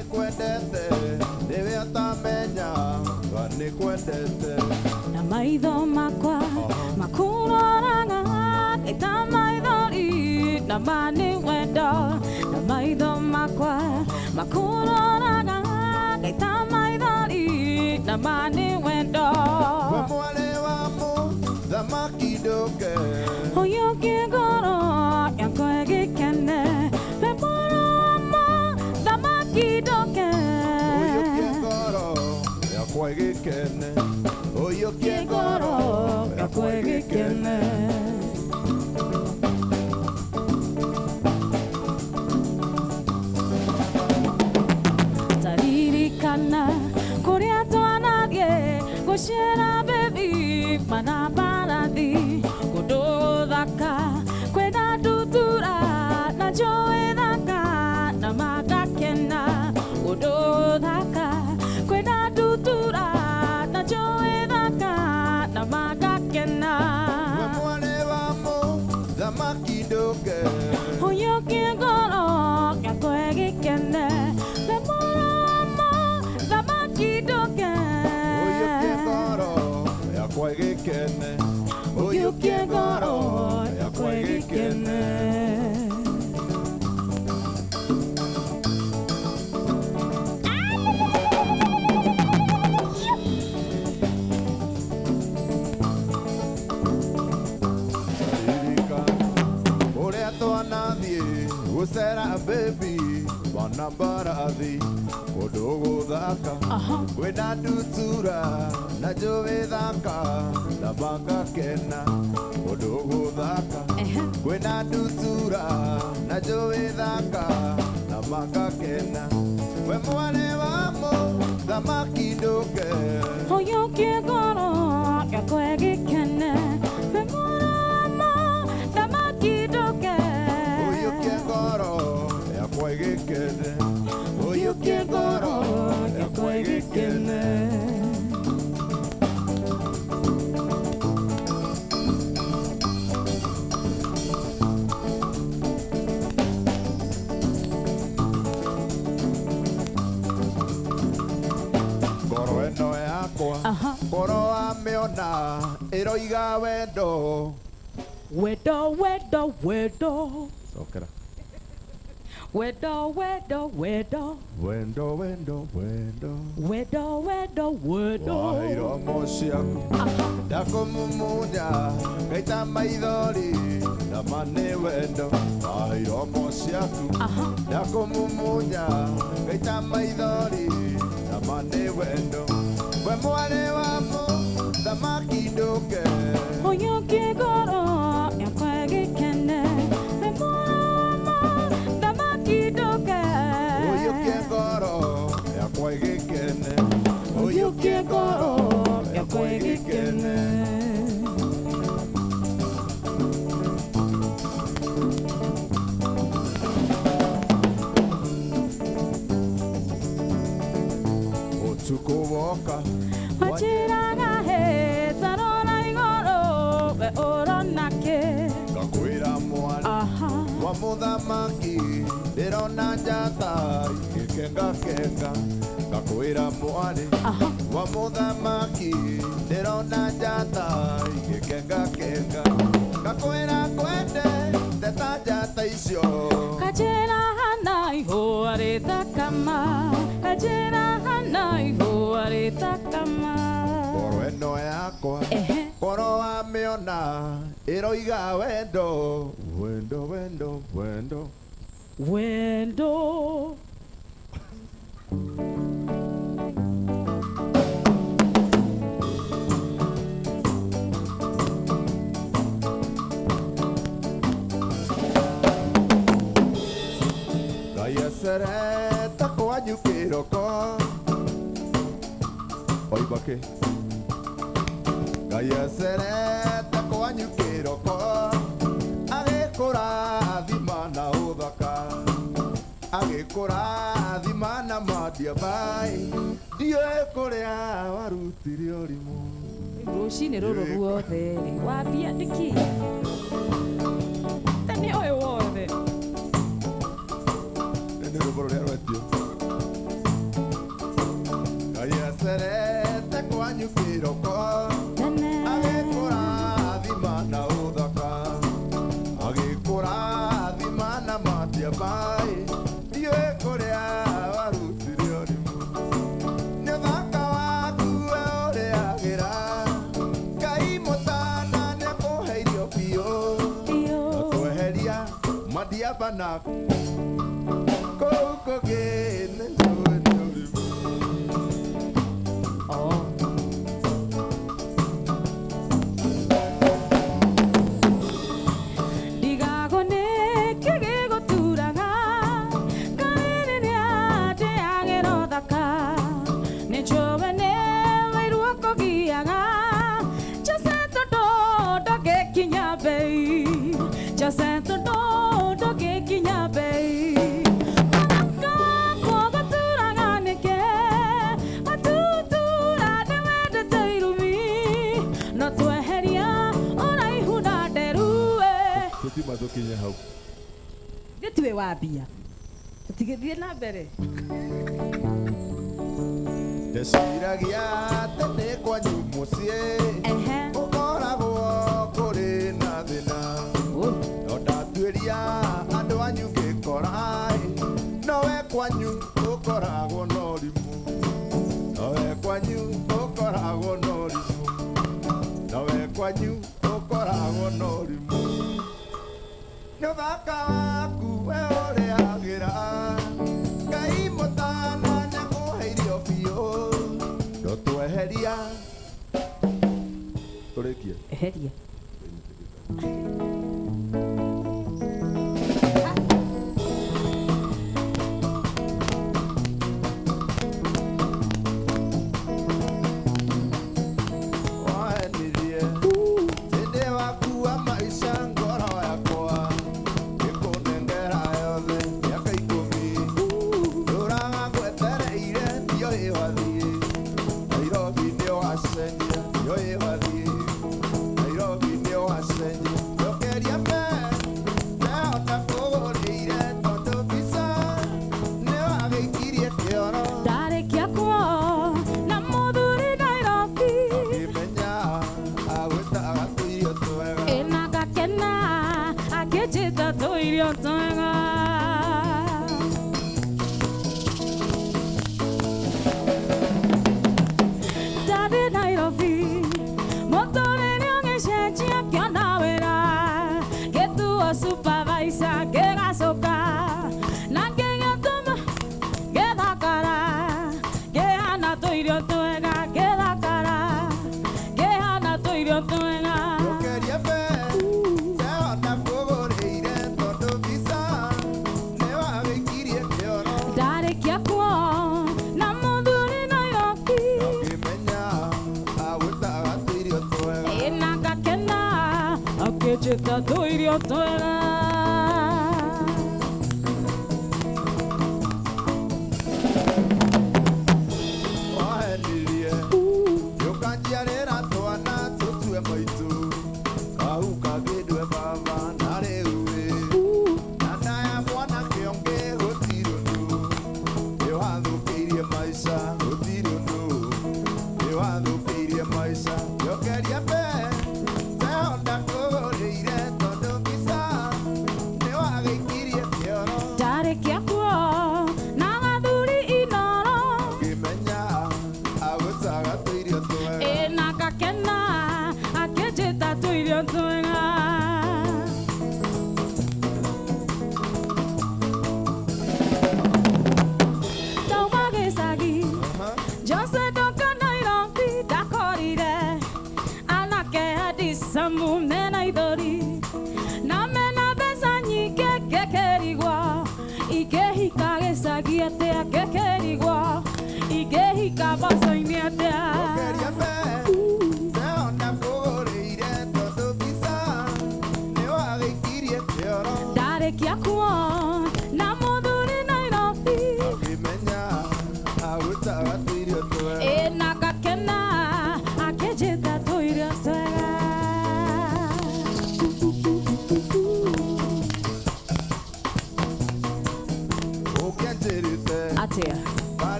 kwendete niwe utamenya ni kwendete na maitho makwa makuroraga gaita maithori na mani wendo na maitho makwa makuroraga gaita maithori na mani wendo we mwale wa muthamaki nduke uyu kigoro yakwa gikene we mwale wa muthamaki nduke uyu kigoro yakwa gikene uyu kigoro yakwa gikene taririkana kuria twanathie gucera baby mana barathi kundu thaka kwenda ndutura na njoe thaka na magakena kundu thaka kwenda ndutura na njoe thaka na magakena we mwale wa muthamaki nduke uyu kigoro gakwe gikene we mwale wa muthamaki nduke uyu kigoro yakwa gikene uyu kigoro yakwa gikene uria twanathie gucera baby wana mbarathi kundu guthaka kwina ndutura na njuwi thaka na magakena kundu guthaka kwina ndutura na njuwi thaka na magakena we mwale wa muthamaki nduke uyu kigoro gakwe gikene we mwale wa muthamaki nduke uyu kigoro yakwa gikene uyu kigoro yakwa gikene ngoro eno yakwa ngoro wamiona iroiga wendo wedo wedo wedo cokera wedo wedo wedo wendo wendo wendo wedo wedo wedo wairomo ciaku ndakumumunya gaita maithori na mani wendo wairomo ciaku ndakumumunya gaita maithori na mani wendo we mwale wa muthamaki nduke uyu kigoro yakwa gikene we mwale wa muthamaki nduke uyu kigoro yakwa gikene uyu kigoro yakwa gikene utuku woka wachiraga he tarona igoro we oronake ngakwira mwana wa muthamaki ndirona njata igikengakenga ngakwira mwari wa muthamaki ndirona njata igikengakenga ngakwira kwende ndeta njata icio kajera hana iho aretakama kajera hana iho aretakama ngoro eno yakwa ngoro wamiona iroiga wendo wendo wendo wendo wendo Sereta kwanyu kiroko oibake Gaya sereta kwanyu kiroko agikurathima na uthaka agikurathima na mandia bai ndiũĩ kũrĩa warutire ũrimũ rũcinĩ rũrũ ruothe wambia nĩkĩ tani ũyũ wothe nĩ rũboro rĩa rwetio iroko agikura thima na uthaka agikura thima na matia mai ndiwe kuria warutire urimu ni thaka waku uriagira Ngai mutana ni kuheirio biu kweheria madiabana koko gene njuri Kinya hau Nituwe wabia Tutigithie na mbere Ndeciragia tene kwanyu muciĩ ũkoragwo kũrĩ na thĩna no ndatuĩria andũ anyu ngĩkora nowe kwanyu ũkoragwo na ũrimũ nowe kwanyu ũkoragwo na ũrimũ nowe kwanyu ũkoragwo na ũrimũ nĩ ũthaka waku we ũrĩagĩra Ngai mũtana nĩakũheirio biũ ndũtweheria tũrĩkie eheria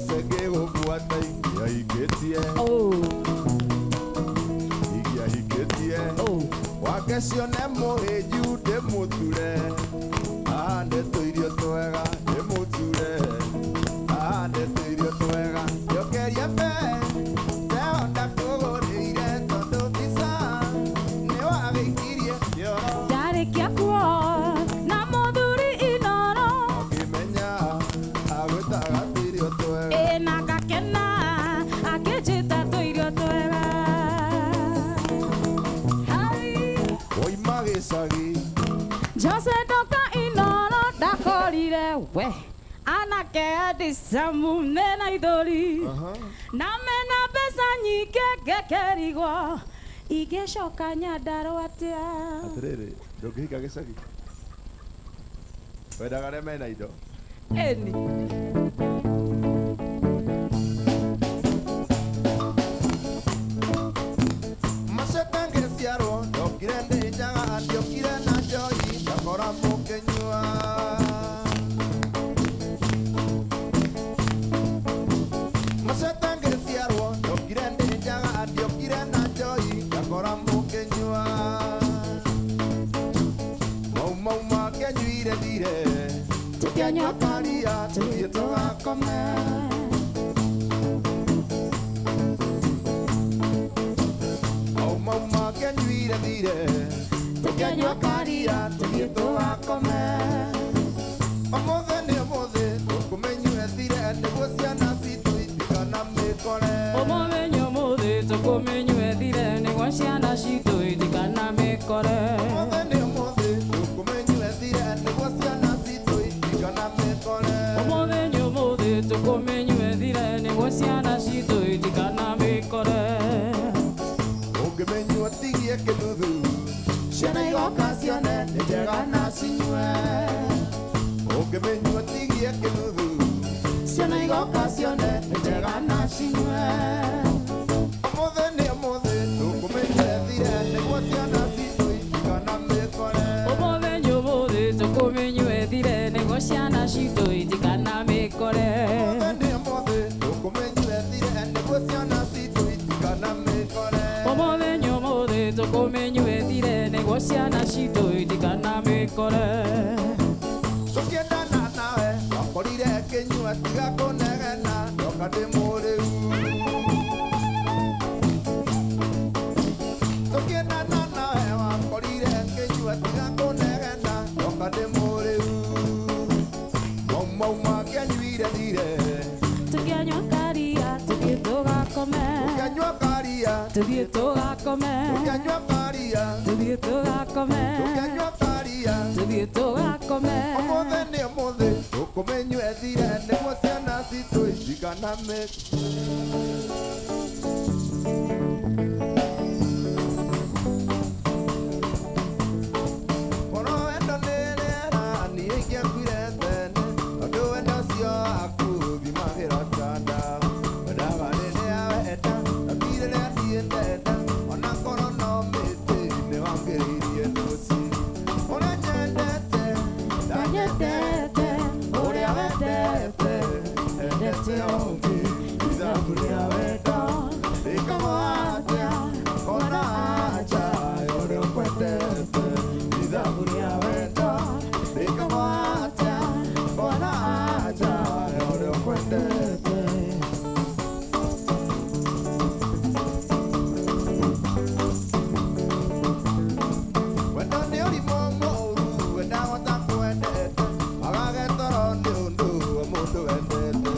senge gũbuata ingĩahingĩtie ingĩahingĩtie wake cione mũhĩnju ndĩmũture ndeto irio twega ndĩmũture ndeto irio twega njokerie mbe ndehota kũgũrĩire tondũ mbica nĩ wagĩikirie kĩoro ndarĩkia kuoa na mũthuri inono akĩmenya agwĩtaga tũirio twega na ngakena akĩnjĩta tũirio twega oima gĩcagi Jose ndoka inono ndakorire we anake adisamu mena ithori na mena mbeca nyingĩ ngĩkĩrigwo igĩcoka Nyandarũa atĩa atĩrĩrĩ ndũngĩhika gĩcagi wendaga arĩa mena indo ĩni maceta ngĩciarwo ndokire ndĩ njaga ndiokire na njohi ndakora mũkĩnyua maceta ngĩciarwo ndokire ndĩ njaga ndiokire na njohi ndakora mũkĩnyua mauma kĩnyuire thire tũkĩanyua karia tũthiĩ tũgakome mauma kĩnyuire thire tũkĩanyua karia tũthiĩ tũgakome ũmũthĩ nĩ ũmũthĩ tũkũmenyue thire nĩguo ciana citũ itikana mĩkore ũmũthĩ nĩ ũmũthĩ tũkũmenyue thire nĩguo ciana citũ itikana mĩkore ũmũthĩ nĩ ũmũthĩ tũkũmenyue thire nĩguo ciana citũ itikana mĩkore ũmũthĩ nĩ ũmũthĩ tũkũmenyue thire nĩguo ciana citũ itikana mĩkore ũngĩmenyua tigie kĩnuthu ciana igoka cione nĩ njega na cinyue ũngĩmenyua tigie kĩnuthu ciana igoka cione nĩ njega na cinyue ũmũthĩ nĩ ũmũthĩ tũkũmenyue thire nĩguo ciana citũ itikana mĩkore ũmũthĩ nĩ ũmũthĩ tũkũmenyue thire nĩguo ciana citũ itikana mĩkore ũmũthĩ nĩ ũmũthĩ tũkũmenyue thire nĩguo ciana citũ itikana mĩkore ũmũthĩ nĩ ũmũthĩ tũkũmenyue thire nĩguo ciana citũ itikana mĩkore tũkĩendana nawe wakorire kĩnyua tiga kũnegena ndoka ndĩ mũrĩu tũkĩendana nawe wakorire kĩnyua tiga kũnegena ndoka ndĩ mũrĩu mauma kĩanyuire thire tũkĩanyua karia tũthiĩ tũgakome tũkĩanyua karia tũthiĩ tũgakome tũkĩanyua karia tũthiĩ tũgakome tũkĩanyua karia tũthiĩ tũgakome ũmũthĩ nĩ ũmũthĩ tũkũmenyue thire nĩguo ciana citũ itikana korwo wendo nĩ rĩera niĩ ingĩakuire tene tondũ wendo ũcio waku thimagĩra tanda wendaga rĩrĩa wenda na ti rĩrĩa niĩ ndenda ona korwo no mĩtĩ nĩ wambĩrĩirie ndũci ũrĩa nyendete ndanyendete ũrĩa wendete endete ũngĩ ithabu rĩa wendo rĩkamwatĩa ona anja ũrĩa ũkwendete ithabu rĩa wendo rĩkamwatĩa ona anja ũrĩa ũkwendete wendo nĩ ũrimũ mũũru wendahota kwendete wagage toro nĩ ũndũ wa mũndũ wendete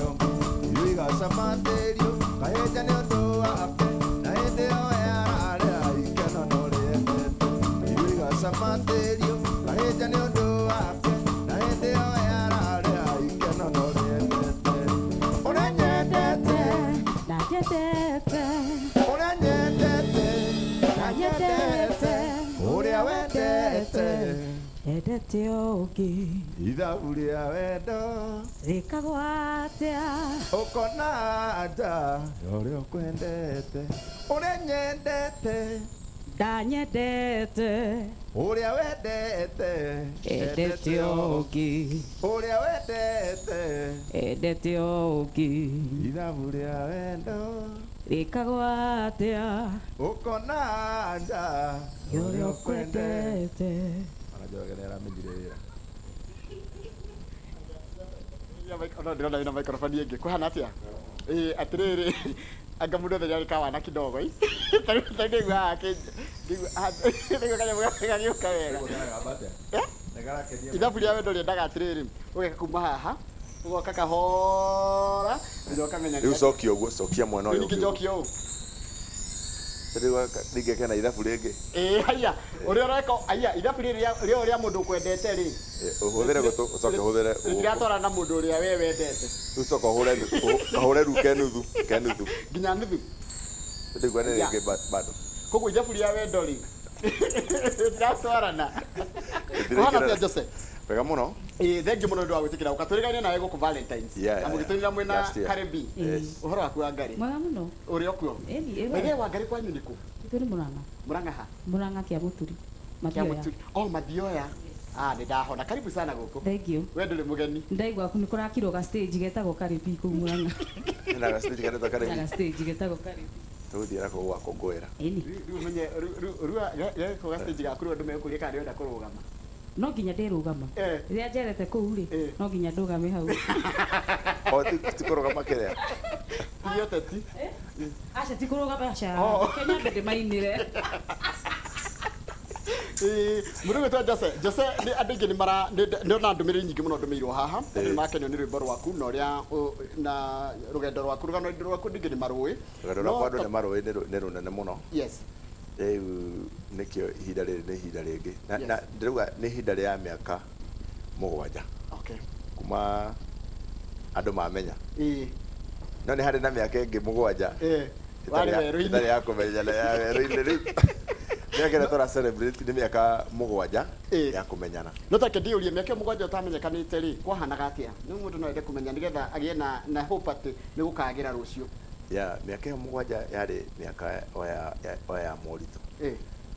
irio igacama tĩrio kahĩnja nĩ ũndũ wake na hĩndĩ ĩyo yararĩa ikeno no rĩendete irio igacama tĩrio kahĩnja nĩ ũndũ wake na hĩndĩ ĩyo yararĩa ikeno no rĩendete ũrĩa nyendete ndanyendete ũrĩa nyendete ndanyendete ũrĩa wendete endete ũngĩ ithabu rĩa wendo rĩkagwatĩa ũkona nda ũrĩa ũkwendete ũrĩa nyendete ndanyendete Uria wendete endete oki Uria wendete endete oki ithabu ria wendo rikagwa atia ukona nda uria ukwendete anajogerera mithire wira Ona ndirona wina microphone ingi kuhana atia atiriri anga mundu thenya rikawana kidogo ndigua kanya mugagiuka wega ithabu ria wendo riendaga atiriri ugeka kuma haha ugoka kahora ndio ukamenya riu cokia uguo cokia mwena uyu ngijokia u riu ndigeke na ithabu ringi haya uria ureka haya ithabu ria mundu kwendete ri uhuthire gucoke uhuthire ngiratwara na mundu uria we wendete riu coka uhure ru kenuthu nginya nuthu ndigua ni ringi bado koguo ithabu ria wendo ri ndiratwarana kuhana atia Jose wega muno thengi muno ndu wa gwitikira ukaturigania nawe guku Valentines na mugitunira mwina Karebi uhoro waku wa ngari mwega muno uri okuo wege wa ngari kwanyu niku turi Murang'a ha Murang'a kia Muturi Mathioya ni ndahona karibu sana guku thank you we nduri mugeni ndaigua ni kurakirwo ga stage getagwo Karebi ku Murang'a na ga stage getagwo Karebi na stage getagwo Karebi tuthiira ko gwako ngwira riu menye ko ga stage gaku ndu mekuria kana ndenda kurugama no nginya ndirugama ria njerete kuu ri no nginya ndugame hau ti kurugama kiria iyo teti acha ti kurugama acha Kenya ndende mainire mundu wetwa Jose ni andu ingi ni ona ndumiri nyingi muno ndumirwo haha ni makenyo ni rwimbo rwaku na uria na rugendo rwaku rugano rwaku ndingi ni marui rugendo rwaku andu ni marui ni runene muno yes nikio ihinda riri ni ihinda ringi na ndiruga ni ihinda ria miaka 7 kuma andu mamenya no ni hari na miaka ingi 7 wari weru-ini ya kumenya na ya weru-ini riu miaka tora celebrate ni miaka 7 ya kumenyana no take ndiurie miaka 7 utamenyekanite ri kwahanaga atia ni mundu no ende kumenya nigetha agie na hope ati ni gukagira rucio miaka 7 yari miaka oya morito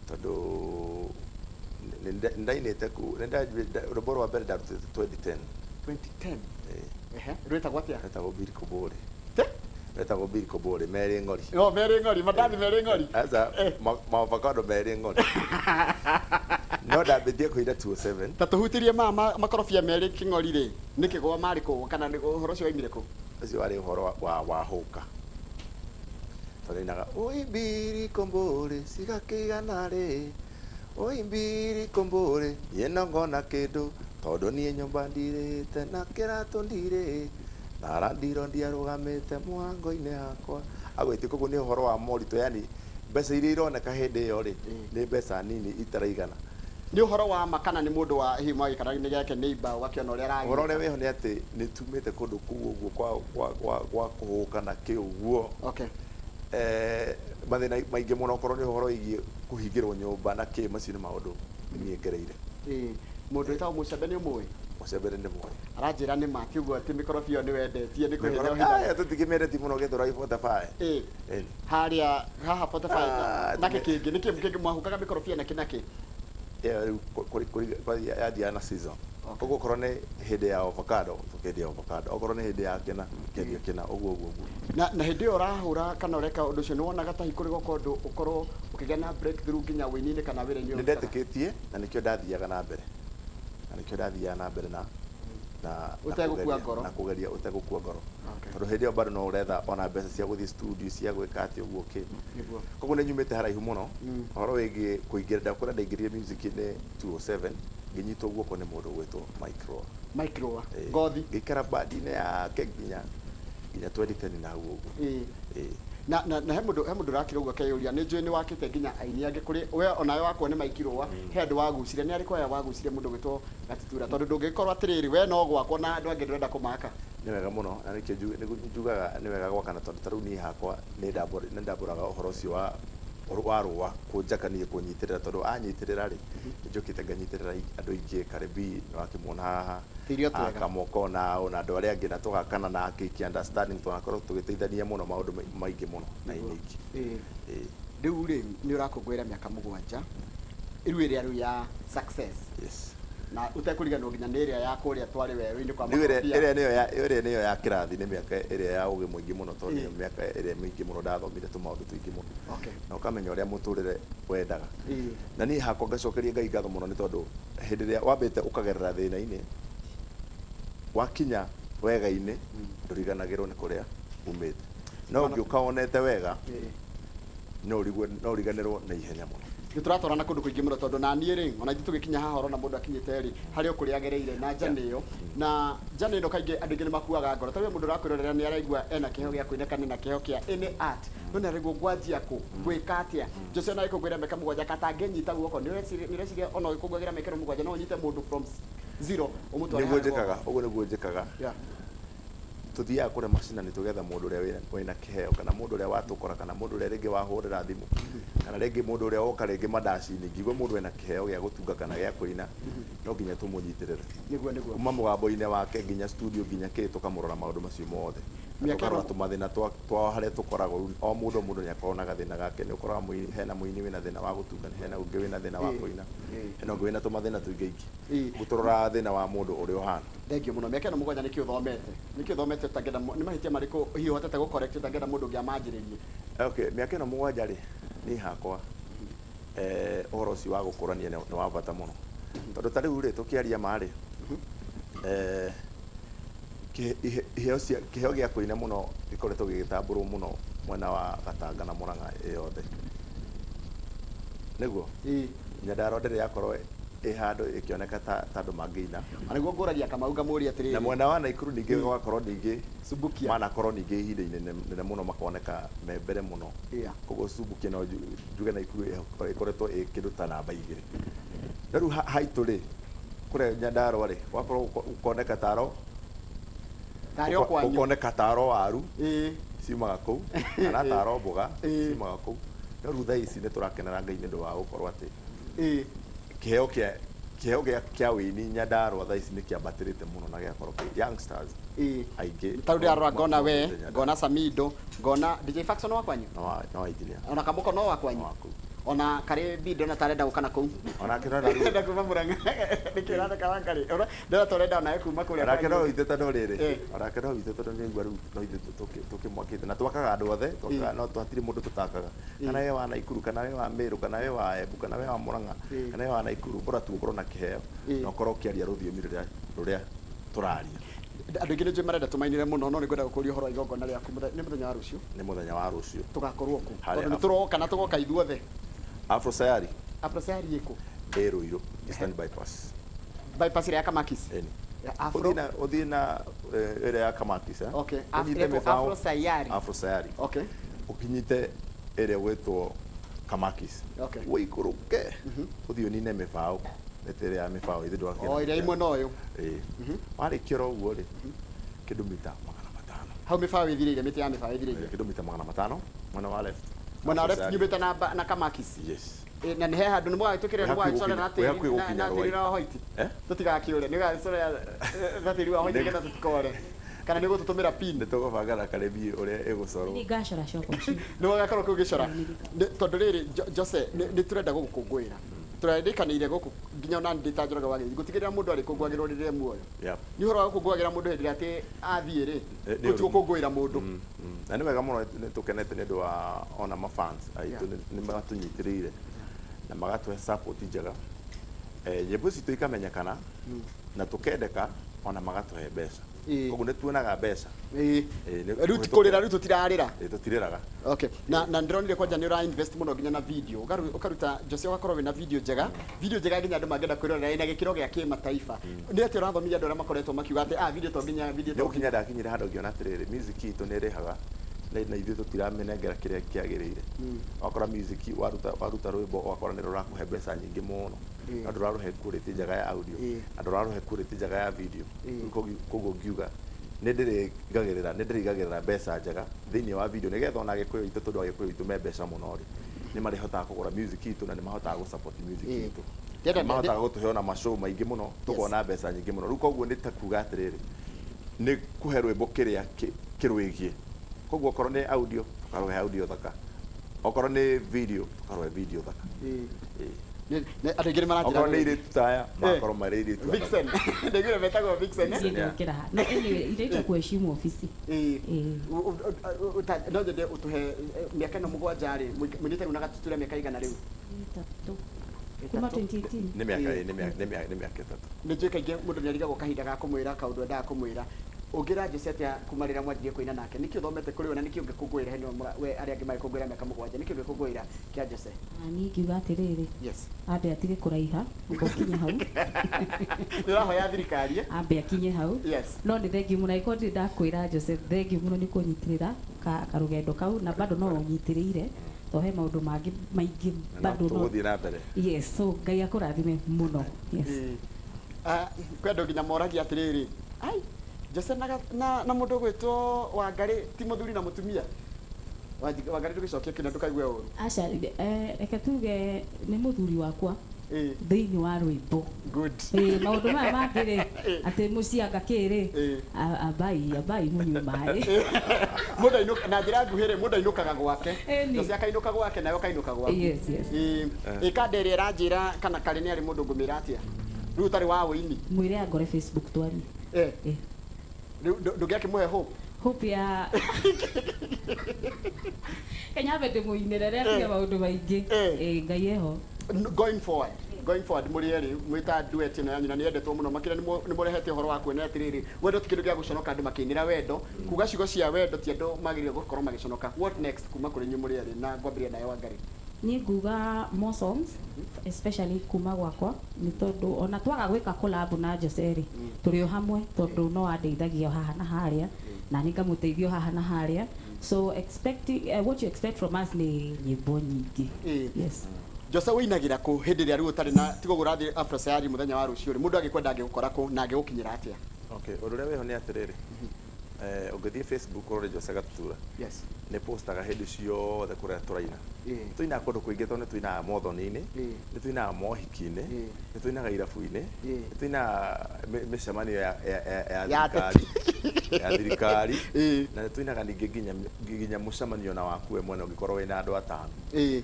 tondu ndainite ku rwimbo rwa mbere ndarutite 2010 rwetagwo atia retagwo Bill Kobore Meri Ng'ori Meri Ng'ori madani Meri Ng'ori asa avocado Meri Ng'ori no ndambithie kuira 27 ta tuhutirie makorofia Meri King'ori ri nikigwa mariko kana ni uhoro cio waimire ku ucio wari uhoro wa huka torinaga oi Bill Kobore sigakigana ri oi Bill Kobore yena ngona kindu tondu nie nyumba ndirite na kiratu ndire na ndiro ndiarugamite mwango-ini hakwa agwiti koguo ni uhoro wa morito yani mbeca iria ironeka hindi iyo ri ni mbeca nini itaraigana ni uhoro wa makana ni mundu wa himoi kana ni gake neighbor wakiona uria ragi uhoro weho ni ati ni tumite kundu kuu uguo kwa kuhuka na kiuguo mathina maingi muno korwo ni uhoro igie kuhingirwo nyumba na ki macio ni maundu nie ngereire mundu witagwo Mucembe ni umui Mucembe ni mwe aranjira ni mati uguo ati mikorofio ni wendetie ni kuhitha hinda tutigimere muno githura 45 haria haha 45 na kingi ni kingi mwahukaga mikorofia na kinaki yathia na season koguo korwo ni hindi ya avocado tukendia avocado okorwo ni hindi ya kina tukendia kina uguo na hindi iyo urahura kana ureka undu ucio ni wonaga ta hikuri goko undu ukorwo ukigia na breakthrough nginya wini-ini kana wira-ini ni ndetikitie na nikio ndathiaga na mbere na utegukua ngoro na kugeria utegukua ngoro tondu hindi iyo bado no uretha ona mbeca cia guthii studio cia gwika ati uguo ki koguo ni nyumite haraihu muno horo wigi kuingira ndakura ndaingiririe music-ini 207 nginyitwo guoko ni mundu gwitwo micro ngothi ngikara bandi-ini yake nginya 2010 na hau uguo na he mundu rakira uguo keyuria ni njui ni wakite nginya aini angi kuri we onawe wakwo ni maikirwa he andu wagucire ni ariko ya wagucire mundu gwitwo Gatitura tondu ndungikorwo atiriri we no gwakwo na andu angi ndurenda kumaka ni wega muno na nikio njugaga ni wega gwakana tondu taru ni hakwa ni ndamburaga uhoro ucio wa rua kunjakanie kunyitirira tondu anyitirira ri njukite nganyitirira andu ingi Karebi wakimwona haha akamokona ona andu aria angi na tugakana na akiki understanding tunakorwo tugiteithania muno maundu maingi muno na ingi riu ri ni urakungwira miaka 7 iru ya success yes na utekuriganwo nginya nä ä rä a ya kå rä a twarä werå-inä kwa ĩrĩa nĩyo ya kĩrathi nĩ mĩaka ĩrĩa ya ũgĩ mũingĩ mũno tondũ nĩyo mĩaka ĩrĩa mĩingĩ mũno ndathomire tũmaũndũ tũingĩ mũno na ũkamenya ũrĩa mũtũrĩre wendaga na niĩ hakwa ngacokeria Ngai ngatho mũno nĩ tondũ hĩndĩ ĩrĩa wambĩte ũkagerera thĩna-inĩ wakinya wega-inĩ ndũriganagĩrwo nĩ kũrĩa umĩte no ũngĩũka wonete wega no ũriganĩrwo na ihenya mũno nä tå ratwarana kå ndå kå ingä må no tondå naniä rä ona ithuä tå gä kinya hahoro na må ndå akinyä te rä harä o kå rä agereire na njana ä yo na njana ä no kaingä andå ingä nä makuaga ngoro tarä må ndå rakwä rorera nä araigua ena kä heo gä a kå inäka na kä heo kä a art no nä araigua ngwanjia kå gwä ka atä a Jose ona gä kå ngwä ra meka må gwanja katangä nyita guoko nä reciria ona gä kå ngwagä ra mekero må gwanja no nyite må ndå from zero å må nĩguo njĩkaga ũguo nĩguo njĩkaga tuthiaga kå rä macina nä tå getha må ndå å rä a wĩna kä heo kana må ndå å rä a watå kora kana må ndå å rä a rä ngä wahå rä ra thimå kana rä ngä må ndå å rä a woka rä ngä mandaci-inä ngigua må ndå ena kä heo gä a gå tunga kana gä a kå ina no nginya tå må nyitä rä re kuma må gambo-inä wake nginya studio nginya kä tå kamå rora maå ndå macio mothe tåkarora tå mathä na twao harä a tå koragwo o må ndå nä akorwo na gathä na gake nä å koraga hena må ini wä na thä na wa gå tunga hena å ngä wä na thä na wa kå ina hena å ngä wä na tå mathä na tå ingä ingä gå tå roraga thä na wa må ndå å rä a å hana thengio må no mä aka ä no må gwanja nä kä å thomete tangenda nä mahä tia marä kå hihi hotete gå korect tangenda må ndå å ngä amanjä rä rie mä aka ä no må gwanja rä niä hakwa å horo å cio wa gå kå rania nä wa bata må no tondå ta rä u rä tå kä aria marä kä heo gä a kå ina må no gä koretwo gä gä tambå rwo må no mwena wa Gatanga na Mũrang'a ä yothe nä guo Nyandarua ndä rä yakorwo ä handå ä kä oneka ta andå mangä ina nä guo ngå ragia Kamau ngamå ria atä rä na mwena wa Naikuru ningä gwakorwo ningä manakorwo ningä ihinda inene må no makoneka me mbere må no koguo Subukia no njuge Naikuru ä koretwo ä kä ndå ta namba 2 na rä u haitå rä kå rä Nyandarua rä wakorwo ukoneka taro ukoneka taro waru ciumaga kå u kana taro mboga ciumaga kå u no rä u thaa ici nä tå rakenera Ngai nä ndå wa gå korwo atä kä heo gä a wä ni Nyandarua thaa ici nä kä ambatä rä te må no na gä akorwo youngsters aingä tarä ndä arora ngona we ngona Samido ngona DJ Faxon no wakwanyu no aingä ona kamå ko no wakwanyu ona karä bindo na tarenda gå kana kå u ona kä rora kuma Mũrang'a nä kä ratheka wangarä ndä tårenda ona kuma kå rä onake no witå tondå rä rä onake no witå tondå nä igua rä u no ithuä tå kä mwakä te na twakaga andå othe no hatirä må ndå tå takaga kana we wa Naikuru kana we wa Mä rå kana we wa Embu kana we wa Mũrang'a kana we wa Naikuru bora tu å korwo na kä heo na å korwo å kä aria rå thiomi rå rä a tå raria andå ingä nä njå marenda tå mainire må no no nä ngwenda gå kå ria å horo wa igongona rä aku nä må thenya wa rå cio nä må thenya wa rå cio tå gakorwo kå tondå nä tå roka na tå goka ithuothe Afro Sayari ä kå ä rå irå Eastern bypass bypass ä rä ya Kamakis å thiä na ä rä ya Kamakis Afro Sayari å kinyite ä rä a gwätwo Kamakis wä ikå rå ke å thiä å nine mä baå nä tä rä ya mä baå ithä ndå ä imwe no yo warä kä ora å guo rä kä ndå mita 500 hau mä baå ä thirä ire mä tä ya mä baå ä thirä ire kä ndå mita 500 mwena wa left mwena wa left nyumä te na Kamakis na nä he handå nä mwagä tå kä rä nä mwagä corera na tä ri wa hoiti tå tigakä å re nä gacorera na tä ri wa hoiti getha tå tikore kana nä gå tå tå mä ra pin nä tå gå banga na karebi å rä a ä gå corwo nä wagakorwo kä u gä cora tondå rä rä Jose nä tå renda gå gå kå ngwä ra tå randä kanä ire gå kå nginya ona ndä ta njåraga wagä gå tigä rä ra må ndå arä kå ngwagä rwo rä rä a muoyo nä å horo wa gå kå ngwagä ra må ndå hä ndä ä rä a atä athiä rä gå tigå kå ngwä ra må ndå na nä wega må no nä tå kenete nä ndå wa ona mafans aitå nä magatå nyitä rä ire na magatå he njega nyämbo citå ikamenyekana na tå kendeka ona magatå he mbeca koguo nä tuonaga mbeca rä u tikå rä ra rä u tå tirarä ra tå tirä raga na ndä ronire kwanja nä å ra invest må no nginya na video å karuta Jose ũgakorwo wä na video njega nginya andå mangenda kwä rorera ina gä kä ro gä a kä mataifa nä atä å rathomithia andå arä a makoretwo makiuga atä video to nginya video nä gå kinya ndakinyä re handå ngä ona atä rä rä music itå nä ä rä haga na ithuä tå tiramenengera kä rä a kä agä rä ire wakora music waruta rwä mbo wakora nä rå rakå he mbeca nyingä må no na ndå rarå he quality njega ya audio na ndå rarå he quality njega ya video koguo ngiuga nä ndä rä igagä rä ra mbeca njega thä inä wa video nä getha ona agä kå yå itå tondå agä kå yå itå me mbeca må no rä nä marä hotaga kå gå ra music itå na nä mahotaga gå support music itå mahotaga gå tå he ona mashow maingä må no tå kona mbeca nyingä må no rä u koguo nä ta kuga atä rä rä nä kå he rwä mbo kä rä a kä rwä koguo okorwo nä audio tåkarå he audio thaka okorwo nä video tåkarå he video thaka Ategere marajira. Okorwo nĩ irĩ tutaya makorwo marĩ irĩ tutaya. Vixen. Ndegire metagwo Vixen. Ndio no ile kuheshimu ofisi. No ndende utuhe miaka no mugwanja ri mwinite runaga tutura miaka igana riu. 3. Kuma 2018. Nĩ mĩaka 3. Nĩ njũĩ kaingĩ mũndũ nĩ arigagwo kahinda ga kũmwĩra kaũndũ endaga kũmwĩra. Ũngĩra Jose atĩa kuma rĩrĩa mwanjirie kũina nake nĩkĩ ũthomete kũrĩ we na nĩkĩ ũngĩkũngũĩra heno we arĩa angĩ magĩkũngũĩra mĩaka 7 nĩkĩ ũngĩkũngũĩra kĩa Jose? Niĩ ngiuga atĩrĩrĩ. Yes. Ambe atige kũraiha ũkinye hau. Nĩũrahoya thirikari? Ambe akinye hau. Yes. No nĩ thengi mũno iko ndĩ ndakwĩra Jose thengi mũno nĩ kũnyitĩrĩra karũgendo kau na bado no ũnyitĩrĩire. Tohe maũndũ mangĩ maingĩ bado no. Tũgũthiĩ na mbere. Yes, so Ngai akũrathime mũno. Yes. Kwenda nginya moragia atĩrĩrĩ. Ai Jose na mũndũ gwĩtwo Wangari ti mũthuri na mũtumia. Wangari ndũgĩcokia kĩna ndũkaigue ũru. Aca reke tuge nĩ mũthuri wakwa. Thĩinĩ wa rwĩmbo. Good. Maũndũ maya mangĩ atĩ mũcianga kĩrĩ abai mũnyue maĩ. Mũndũ ainũka na njĩra nguhĩ mũndũ ainũkaga gwake. Jose akainũka gwake nayo kainũka gwaku. Yes, yes. Ikande ĩrĩa ĩranjĩra kana karĩ nĩ arĩ mũndũ ngũmĩra atĩa. Rĩu ũtarĩ wa wĩini. Mwĩre angore Facebook twari. Ndũngĩakĩmũhe hope ya Kenya bende muinere rĩrĩa maũndũ maingĩ Ngai eho. Going forward mũrĩerĩ mwĩta duet ĩno yanyu na nĩ yendetwo mũno makĩria nĩ mũrehete ũhoro wa kuona atĩrĩrĩ wendo ti kĩndũ gĩa gũconoka andũ makĩinĩra wendo kuga ciugo cia wendo ti andũ magĩrĩire gũkorwo magĩconoka. What next kuma kũrĩ inyuĩ mũrĩerĩ na ngwambĩrĩria nawe Wangari? Niĩ nguga more songs especially kuma gwakwa nĩ tondũ ona twaga gwĩka collab na Jose rĩ tũrĩ o hamwe tondũ no andeithagia haha na harĩa na nĩ ngamũteithio haha na harĩa so what you expect from us nĩ nyĩmbo nyingĩ. Yes. Jose wĩinagĩra kũ hĩndĩ ĩrĩa rĩu ũtarĩ na tiga ũgũrathiĩ Afro Sayari mũthenya wa rũciũ rĩ mũndũ angĩkwenda angĩgũkora kũ na angĩgũkinyĩra atĩa? Okay, ũndũ ũrĩa wĩho nĩ atĩrĩrĩ ũngĩthiĩ Facebook ũrore Jose Gatutura. Yes. Nĩ postaga hĩndĩ ciothe kũrĩa tũraina. Tũinaga kũndũ kũingĩ tondũ nĩ tũinaga mothoni-inĩ, nĩ tũinaga mohiki-inĩ, nĩ tũinaga irabu-inĩ, nĩ tũinaga mĩcemanio ya thirikari na nĩ tũinaga ningĩ nginya mũcemanio na waku we mwene ũngĩkorwo wĩna andũ 5.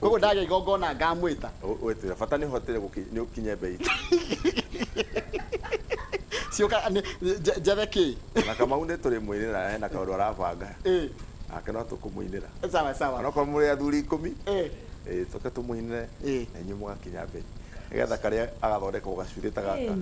Koguo ndagĩa igongona ngamwĩta. Wĩtwĩra bata nĩ ũhotire nĩ ũkinye mbei. Sioka njathe kĩ? Na Kamau nĩ tũrĩ mwĩrĩra hena kaũndũ arabanga. Nake no tũkũmũinĩra. Sawa. Onokorwo mũrĩ athuri 10 tũke tũmũinĩre na inyuĩ mũgakinya mbei. Nĩgetha karĩa agathondeka gacurĩ ta gaka.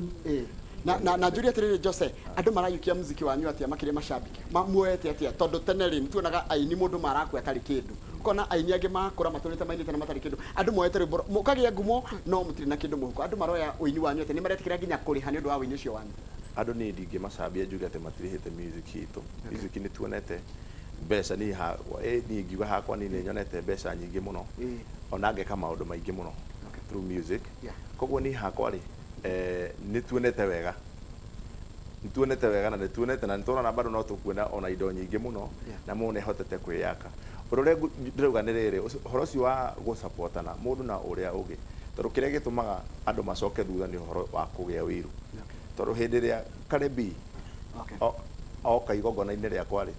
Na njũria atĩrĩrĩ Jose andũ marayukia muziki wanyu atĩa makĩrĩ macambiki muoete atĩa tondũ tene rĩ nĩtuonaga aini mũndũ marakua atarĩ kĩndũ kona aini angĩ makũra matũrĩte mainĩte na matarĩ kĩndũ andũ muoete rwĩmbo mũkagĩa ngumo no mũtirĩ na kĩndũ mũhuko andũ maroya ũini wanyu atĩa nĩmaretikĩra nginya kũrĩha nĩ ũndũ wa ũini ũcio wanyu? Andũ nĩ ndingĩmacambia njuge atĩ matirĩhĩte music itũ. Music nĩ tuonete mbeca niĩ ngiuga hakwa niĩ nĩ nyonete mbeca nyingĩ mũno ona ngeka maũndũ maingĩ mũno through music. Koguo niĩ hakwa rĩ nĩ tuonete wega na nĩ tuonete na nĩ tuona bado no tũkuona ona indo nyingĩ mũno na mũndũ nĩhotete kwĩyaka. Ũndũ ũrĩa ndĩrauga nĩ rĩrĩ ũhoro ũcio wa gũsupportana mũndũ na ũrĩa ũngĩ tondũ kĩrĩa gĩtũmaga andũ macoke thutha nĩ ũhoro wa kũgĩa wĩru tondũ hĩndĩ ĩrĩa Karebi oka igongona-inĩ rĩakwa rĩ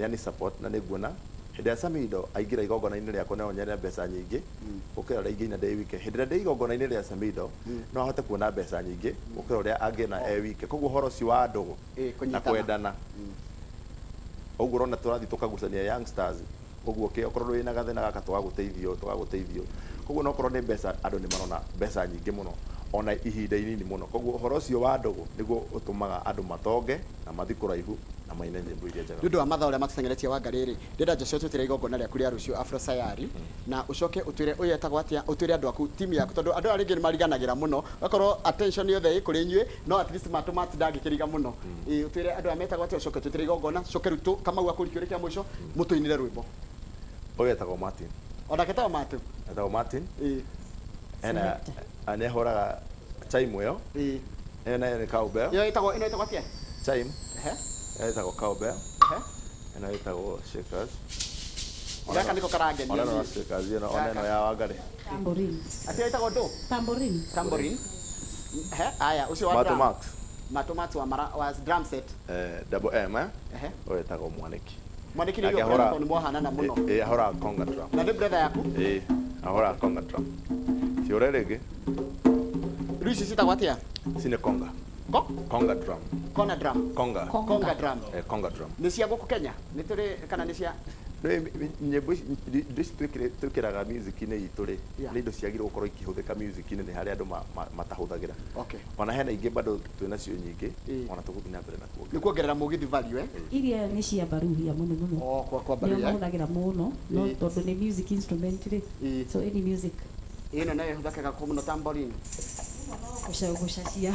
nĩ support na nĩ nguona hĩndĩ ĩrĩa Samido aingĩra igongona-inĩ rĩakwa no nyone mbeca nyingĩ gũkĩra ũrĩa ingĩina ndĩ wike. Hĩndĩ ĩrĩa ndĩ igongona-inĩ rĩa Samido no ahote kuona mbeca nyingĩ gũkĩra ũrĩa angĩona wike. Koguo ũhoro ũcio wa ndũgũ na kwendana ũguo ũrona tũrathiĩ tũkagucania youngsters ũguo okorwo wĩna gathĩna gaka tũgagũteithio. Koguo nokorwo nĩ mbeca andũ nĩ marona mbeca nyingĩ mũno ona ihinda inini mũno. Koguo ũhoro ũcio wa ndũgũ nĩguo ũtũmaga andũ matonge na mathiĩ kũraihu na maine nyĩmbo iria njega. Nĩ ũndũ wa mathaa ũrĩa matũtengeretie Wangari rĩ ndĩrenda Jose ũtwĩre igongona rĩaku rĩa rũciũ Afro Sayari na ũcoke ũtwĩre ũyetagwo atĩa ũtwĩre andũ aku timu yaku tondũ andũ arĩa angĩ nĩ mariganagĩra mũno gakorwo attention yothe ĩ kũrĩ inyuĩ no at least matũma ndangĩkĩriga mũno. Ũtwĩre andũ arĩa metagwo atĩa ũcoke ũtwĩre igongona coke rutũ Kamau akũrikio rĩkia mũico mũtũinĩre rwĩmbo. Ũyetagwo Martin. Onake etagwo Martin. Etagwo Martin. Ena anehũraga chime ĩyo. Ena nĩ cowbell. Ĩno ĩtagwo atĩa? Chime. Etagwo cowbell. Ĩno ĩtagwo shakers. Gaka nĩko karangenia. Ona no shakers ĩno ona ĩno ya Wangari. Tambourine. Atĩa ĩtagwo ndũ? Tambourine. Aya ũcio wa drum. Max wa drum set. Double M Ũyũ ĩtagwo Mwaniki. Mwaniki nĩ gĩkoragwo nĩ mwahanana mũno. Ahoraga conga drum. Na nĩ brother yaku? Ahoraga conga drum. Ciore rege. Luis citagwo atia? Cine conga. Conga drum. Conga drum. Conga. Conga drum. Conga drum. Nĩ cia gũkũ Kenya? Nĩ tũrĩ kana nĩ cia nyĩmbo ici twĩkĩraga music-inĩ itũ rĩ nĩ indo ciagĩrĩirwo gũkorwo ikĩhũthĩka music-inĩ nĩ harĩa andũ matahũthagĩra. Ona hena ingĩ bado twĩnacio nyingĩ ona tũgũthiĩ na mbere na kuongerera. Nĩ kuongerera mũgithi value iria nĩ cia baruhia mũno mũno. Kwa baruhia. Nĩ mahũthagĩra mũno no tondũ nĩ music instrument rĩ. So any music. Ĩno nayo ĩhũthĩkaga mũno tambourine. Gucacia.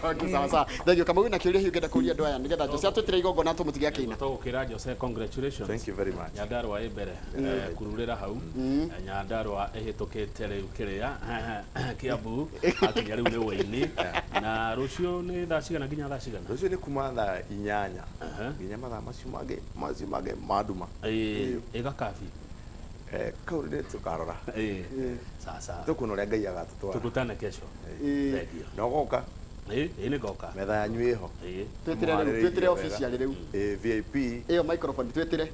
Okay, sawa sawa. Thank you. Kama wina kĩũria hiũ ngenda kũria andũ aya nĩgetha Jose atwĩtĩre igongona tũmũtige akĩina. Tũgũkĩra Jose, congratulations. Thank you very much. Nyandarua ĩ mbere kururĩra hau. Nyandarua ĩhĩtũkĩte rĩu kĩrĩa Kiambu akinya rĩu nĩ wĩini na rũciũ nĩ thaa cigana nginya thaa cigana? Rũciũ nĩ kuma thaa 8 nginya mathaa macio mangĩ maduma. Ĩgakabi. Kau nĩ tũkarora. Sasa. Tũkuona ũrĩa Ngai agatũtwara. Tukutane kesho. Thank you. Nogoka. Nĩ ngoka. Metha yanyu ĩho. Twĩtĩre official rĩu. VIP. Ĩyo microphone twĩtĩre.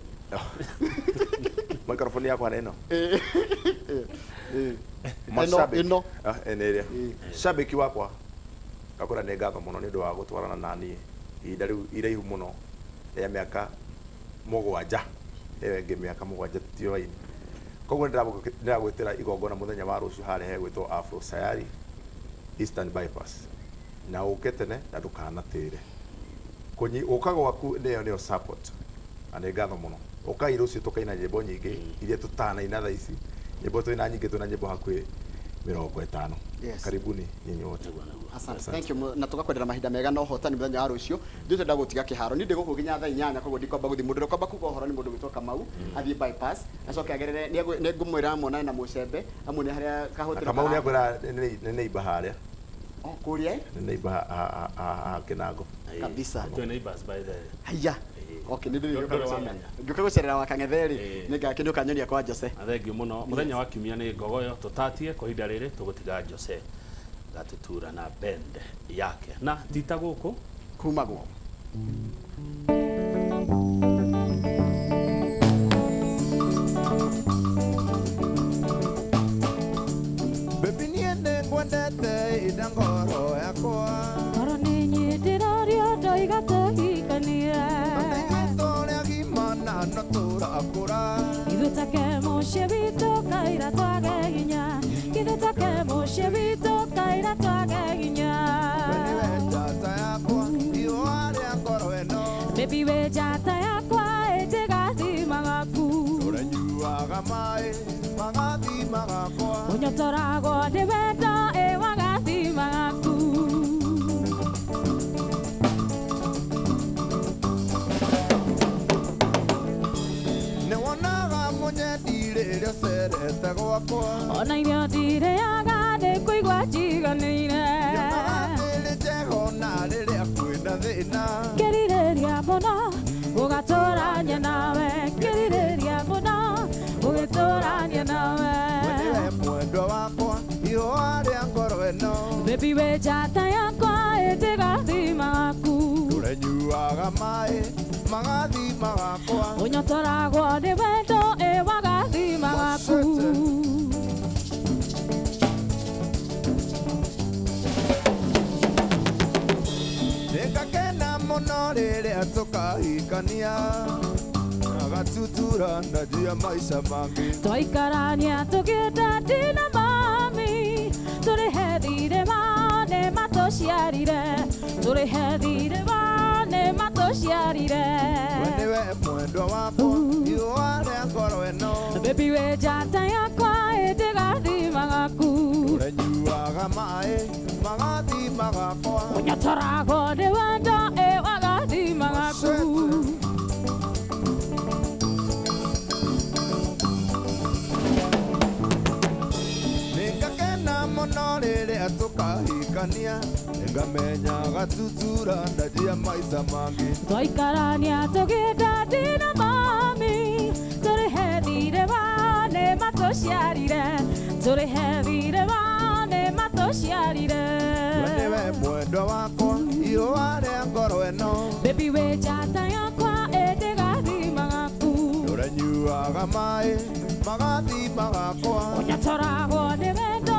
Microphone yakwa nĩ ĩno. Ĩno. Ĩrĩa. Shabiki wakwa. Ngakũra nĩ ngatho mũno nĩ ũndũ wa gũtwarana na niĩ ihinda rĩu iraihu mũno rĩa mĩaka 7. Ĩyo ĩngĩ mĩaka 7 tũtioaine. Koguo ndĩragwĩtĩra igongona mũthenya wa rũciũ harĩa hegwĩtwo Afro Sayari Eastern Bypass. Na ũke tene na ndũkanatĩre. Ũka gwaku nĩyo support. Na nĩ ngatho mũno. Ũkai rũciũ tũkaina nyĩmbo nyingĩ iria tũtanaina thaa ici. Nyĩmbo twĩna nyingĩ twĩna nyĩmbo hakuhĩ 50. Karibuni nyinyi wote. Asante. Thank you. Na tugakwendera mahinda mega na ũhotani mũthenya wa rũciũ. Ndĩrenda gũtiga kĩharo. Nĩ ndĩgũkũ nginya thaa 8 koguo ndikwamba gũthiĩ mũndũ ũkwamba kuga ũhoro nĩ mũndũ gwĩtwo Kamau athiĩ bypass acoke agerere nĩ ngũmwĩra monane na mũcembe amwe nĩ harĩa kahũtĩra. Kamau nĩ akwĩra nĩ neighbor harĩa. Kũrĩa nĩ neighbor Kinango kabisa. Two neighbors by the. Haya. Okay, nĩ ngĩũka gũcerera wa Kang'ethe nĩ ngakĩnyo kanyonia kwa Jose. Thengiũ mũno. Mũthenya wa kiumia nĩ ngogoyo tũtatie kwa ihinda rĩrĩ tũgũtiga Jose gatutura na bend yake na tita gũkũ kumagwo. Baby niende kwendete idangoro yakwa. Koro nĩ nyitĩrĩrio ndoigatũhikania. Tũrĩa gimana no tũrakũra. Ithuĩ mũciĩ witũ kaira twage hinya. Ithuĩ mũciĩ witũ kaira twage hinya. Baby we njata yakwa ĩtĩgathi magaku. Tũrenyuaga maĩ magathi magakwa. Ũnyotoragwo nĩ wendo wagathi magaku. Nĩ wonaga mũnyendi rĩrĩa ũcerete gwakwa. Ona irio ndirĩaga nĩ kũigua njiganĩire. Nĩ njego na rĩrĩa kwĩna thĩna. Kĩrirĩria mũno ũgatũrania nawe. Kĩrirĩria mũno ũgĩtũrania nawe. Nĩwe mwendwa wakwa ihũa rĩa ngoro ĩno. Baby we njata yakwa ĩtĩgathi magaku. Tũrenyuaga maĩ magathi magakwa. Ũnyotoragwo nĩ wendo wagathi magaku. Nĩngakena mũno rĩrĩa tũkahikania. Agatutura ndajia maica mangĩ. Twaikarania tũkĩnda na mami. Tũrĩhe thirĩma nĩ matũciarire. Tũrĩhe thirĩma nĩ matũciarire. We nĩwe mwendwa wakwa ihũa rĩa ngoro ĩno. Baby we njata yakwa ĩtĩgathi magaku. Tũrenyuaga maĩ magathi magakwa. Ũnyotoragwo nĩ wendo wagathi magaku. Nĩngakena mũno rĩrĩa tũkahikania. Nĩngamenya gatutura ndajia maica mangĩ. Twaikarania tũkĩnda na mami. Tũrĩhe thirĩma nĩ matũciarire. Tũrĩhe thirĩma nĩ matũciarire. We nĩwe mwendwa wakwa ihũa rĩa ngoro ĩno. Baby we njata yakwa ĩtĩgathi magaku. Tũrenyuaga maĩ magathi magakwa. Ũnyotoragwo nĩ wendo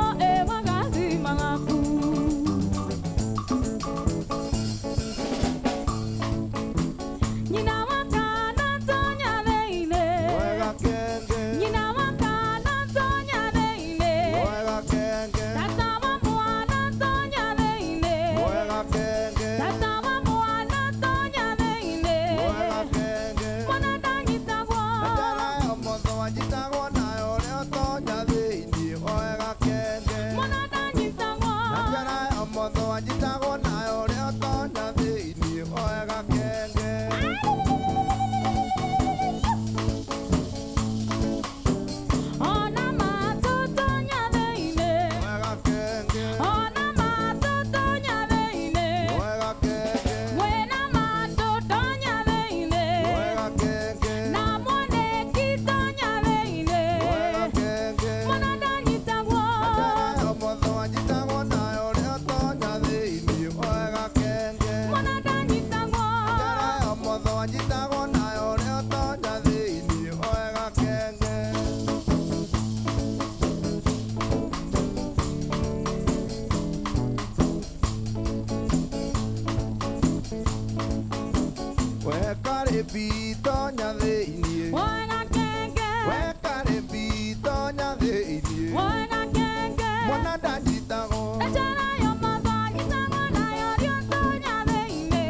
Karebi tonya thĩinĩ Mwana kenge we karebi tonya thĩinĩ Mwana kenge mwana ndanyitagwo Ejara yo motho nyitagwo nayo rĩo tonya thĩinĩ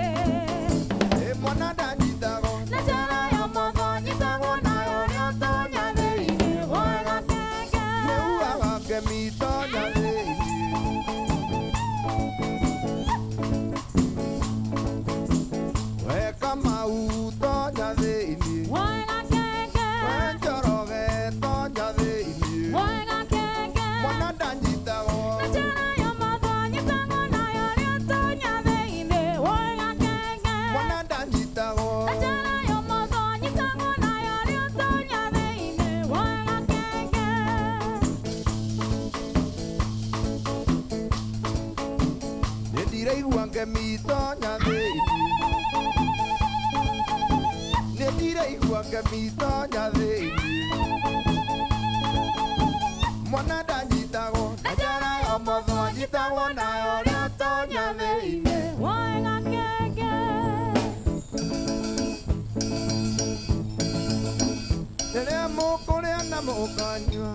mwana ndanyitagwo Ejara yo motho nyitagwo nayo rĩo tonya thĩinĩ Mwana kenge nĩugaga ngemi tonya thĩinĩ we Kamau tonya thĩinĩ Mwana kenge we Njoroge tonya thĩinĩ Mwana kenge mwana ndanyitagwo Ejara yo motho nyitagwo nayo rĩo tonya thĩinĩ Mwana kenge mwana ndanyitagwo Ejara yo motho nyitagwo nayo rĩo tonya thĩinĩ Mwana kenge nĩndiraigua ngemi tonya thĩinĩ nĩndiraigua ngemi tonya thĩinĩ mwana ndanyitagwo na njara ya motho nyitagwo nayo rĩa tonya thĩinĩ Mwana kenge rĩrĩa mũkũrĩa na mũkanyua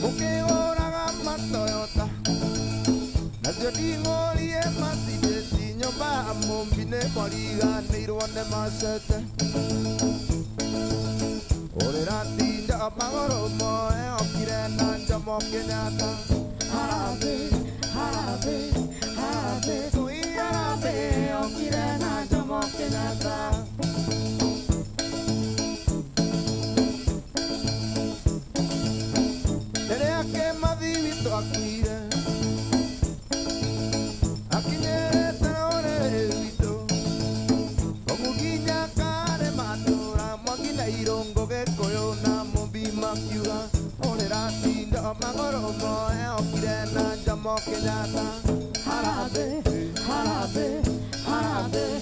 mũkĩhũraga matoyota nacio nding'ũrie macindĩci nyũmba ya mũmbi nĩ mwariganĩirwo nĩ macete ũrĩra tinda magũrũ moe okire na Jomo Kenyatta Harambee, harambee, harambee, tui harambee okire na Jomo Kenyatta rĩrĩa Kĩmathi witũ akuire akinyĩte rũrĩrĩ rwitũ ũmuginya karĩ matũra Mwangi na Irũngũ Gĩkũyũ na Mũmbi makiuga ũrĩra tinda magũrũ moe okire na Jomo Kenyatta harambee, harambee, harambee,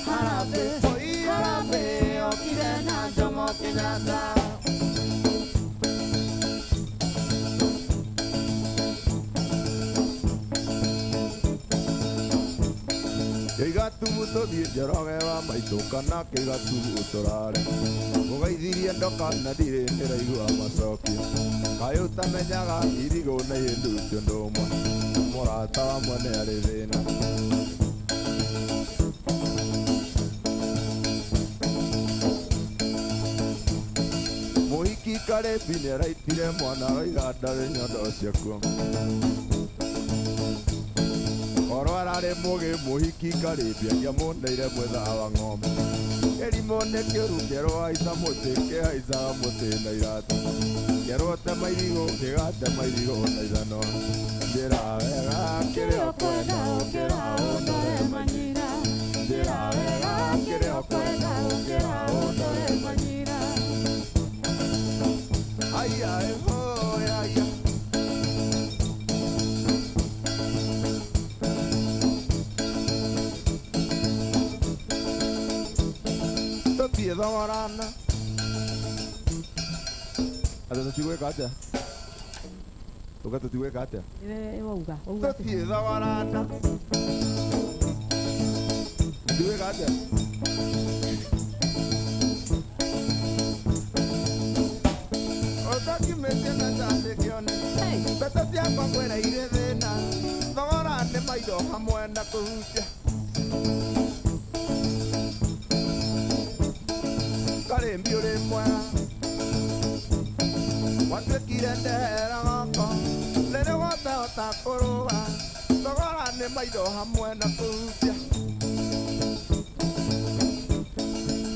harambee, oi harambee okire na Jomo Kenyatta Kĩigatumu tũthiĩ Njoroge wa maitũ kana Kĩigatumu tũrare mũgeithirie ndoka na ndirĩ ndĩraigua macokio kaĩ ũtamenyaga irigũ nĩ hĩndutio ũndũ ũmwe mũrata wa mwene arĩ thĩna mũhiki Karebi nĩaraitire mwana roiga ndarĩ nyondo ciakuo oro ararĩ mũgĩ mũhiki Karebi angĩamũneire mwĩthaa wa ng'ombe kĩrimũ nĩ kĩũru kĩerwo haica mũtĩ kĩhaicaga mũtĩ na iratũ kĩerwo tema irigũ gĩgatema irigũ na ithanwa njĩra wega kĩrĩa ũkwenda ũkĩra ũndore manyira njĩra wega kĩrĩa ũkwenda ũkĩra ũndore manyira aya hoya aya tũthiĩ thogorana atĩ tũtigwĩka atĩa uga tũtigwĩka atĩa wauga tũthiĩ thogorana tũtigwĩka atĩa ũtakimĩtie na candĩ kĩone mbete ciakwa kwĩra irĩ thĩna thogora nĩ maitho hamwe na kũhutia Karebi ũrĩ mwega watuĩkire ndehera goko rĩrĩ gotehota kũrũga thogora nĩ maitho hamwe na kũhutia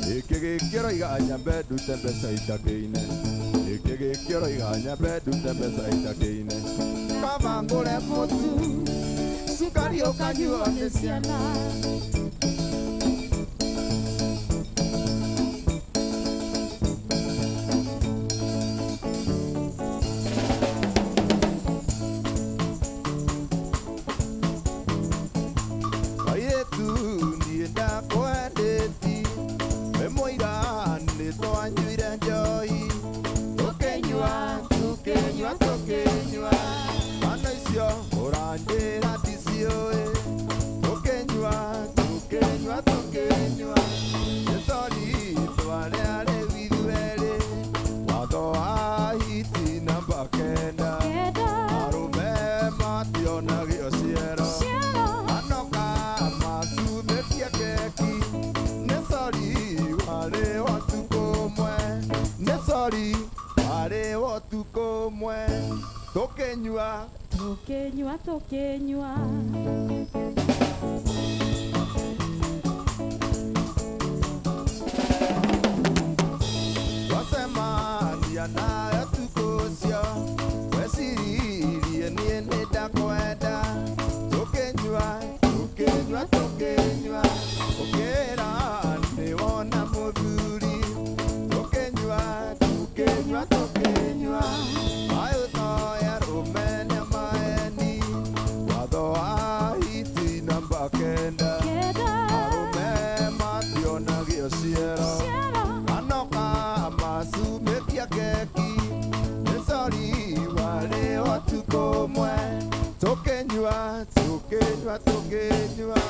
gĩkĩ gĩkĩroiga nyambe ndute mbeca itakĩine gĩkĩ gĩkĩroiga nyambe ndute mbeca itakĩine kaba ngũre mũtu cukari ũkanyuo nĩ ciana airĩtu niĩ ndakwendeti we mũira nĩ twanyuire njohi tũkĩnyua tũkĩnyua tũkĩnyua ana icio ũranjĩra ndiciũĩ tũkĩnyua tũkĩnyua tũkĩnyua tũkĩnyua nĩ sori tware arĩ withuerĩ watho wa hiti namba kenda arũme mationagio ciero anoka macumĩtie keki nĩ sori warĩ wa ũtukũ ũmwe nĩ sori warĩ wa ũtukũ ũmwe tũkĩnyua tũkĩnyua tũkĩnyua twacemania nayo ũtukũ ũcio weciririe niĩ nĩ ndakwenda tũkĩnyua tũkĩnyua tũkĩnyua ũkĩra nĩ wona mũthuri tũkĩnyua tũkĩnyua tũkĩnyua ayũtoya rũmene maeni watho wa hiti namba kenda arũme mationagio ciero anoka macumĩtia keki nĩ sori warĩ wa ũtukũ ũmwe tũkĩnyua tũkĩnyua tũkĩnyua